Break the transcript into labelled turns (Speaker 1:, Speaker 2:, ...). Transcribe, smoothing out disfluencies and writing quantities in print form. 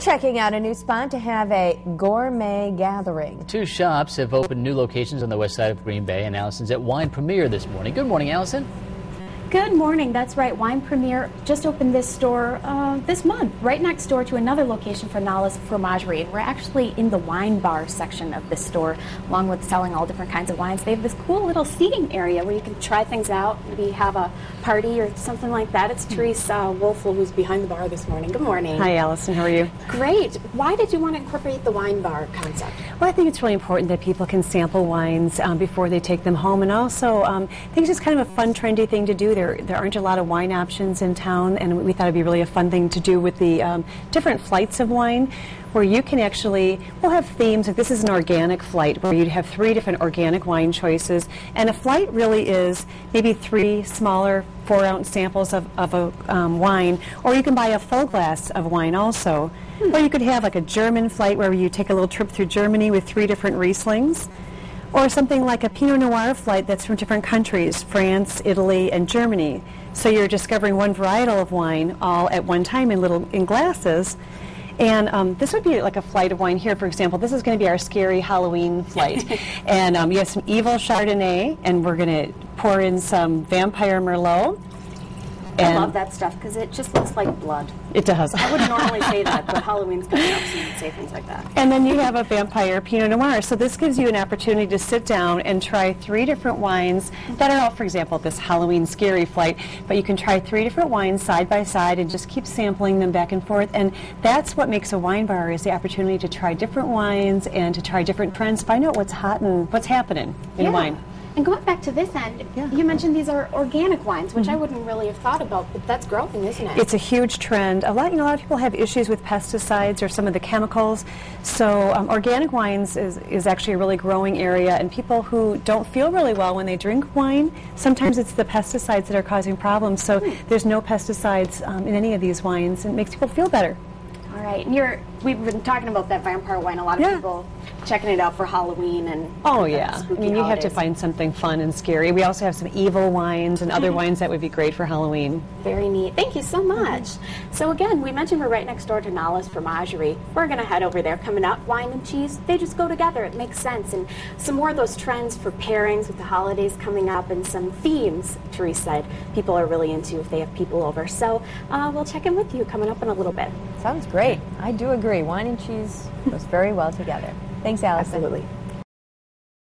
Speaker 1: checking out a new spot to have a gourmet gathering.
Speaker 2: Two shops have opened new locations on the west side of Green Bay, and Allison's at Wine Premier this morning. Good morning, Allison.
Speaker 3: Good morning. That's right. Wine Premier just opened this store this month, right next door to another location for Nala's Fromagerie. And we're actually in the wine bar section of this store, along with selling all different kinds of wines. They have this cool little seating area where you can try things out, maybe have a party or something like that. It's Therese Wolfel who's behind the bar this morning. Good morning.
Speaker 4: Hi, Allison. How are you?
Speaker 3: Great. Why did you want to incorporate the wine bar concept?
Speaker 4: Well, I think it's really important that people can sample wines before they take them home, and also I think it's just kind of a fun, trendy thing to do. There aren't a lot of wine options in town, and we thought it'd be really a fun thing to do with the different flights of wine, where you can actually, we'll have themes. Like this is an organic flight, where you'd have 3 different organic wine choices, and a flight really is maybe 3 smaller 4-ounce samples of a wine, or you can buy a full glass of wine also. Or you could have like a German flight where you take a little trip through Germany with 3 different Rieslings. Or something like a Pinot Noir flight that's from different countries, France, Italy, and Germany. So you're discovering one varietal of wine all at one time in glasses. And this would be like a flight of wine here, for example. This is going to be our scary Halloween flight. And you have some Evil Chardonnay, and we're going to pour in some Vampire Merlot.
Speaker 3: I love that stuff because it just looks like blood.
Speaker 4: It does.
Speaker 3: I wouldn't normally say that, but Halloween's coming up, so you can say things like that.
Speaker 4: And then you have a Vampire Pinot Noir. So this gives you an opportunity to sit down and try 3 different wines that are all, for example, this Halloween scary flight. But you can try 3 different wines side by side and just keep sampling them back and forth. And that's what makes a wine bar, is the opportunity to try different wines and to try different trends, find out what's hot and what's happening in wine.
Speaker 3: And going back to this end, you mentioned these are organic wines, which I wouldn't really have thought about, but that's growing, isn't it?
Speaker 4: It's a huge trend. A lot of people have issues with pesticides or some of the chemicals. So organic wines is actually a really growing area, and people who don't feel really well when they drink wine, sometimes it's the pesticides that are causing problems. So there's no pesticides in any of these wines, and it makes people feel better.
Speaker 3: All right, and we've been talking about that vampire wine. A lot of people checking it out for Halloween and
Speaker 4: you have to find something fun and scary. We also have some evil wines and other wines that would be great for Halloween.
Speaker 3: Very neat. Thank you so much. So again, we mentioned we're right next door to Nala's Fromagerie. We're going to head over there. Coming up, wine and cheese, they just go together. It makes sense. And some more of those trends for pairings with the holidays coming up, and some themes, Therese said, people are really into if they have people over. So we'll check in with you coming up in a little bit.
Speaker 1: Sounds great. I do agree. Wine and cheese goes very well together. Thanks, Allison.
Speaker 3: Absolutely.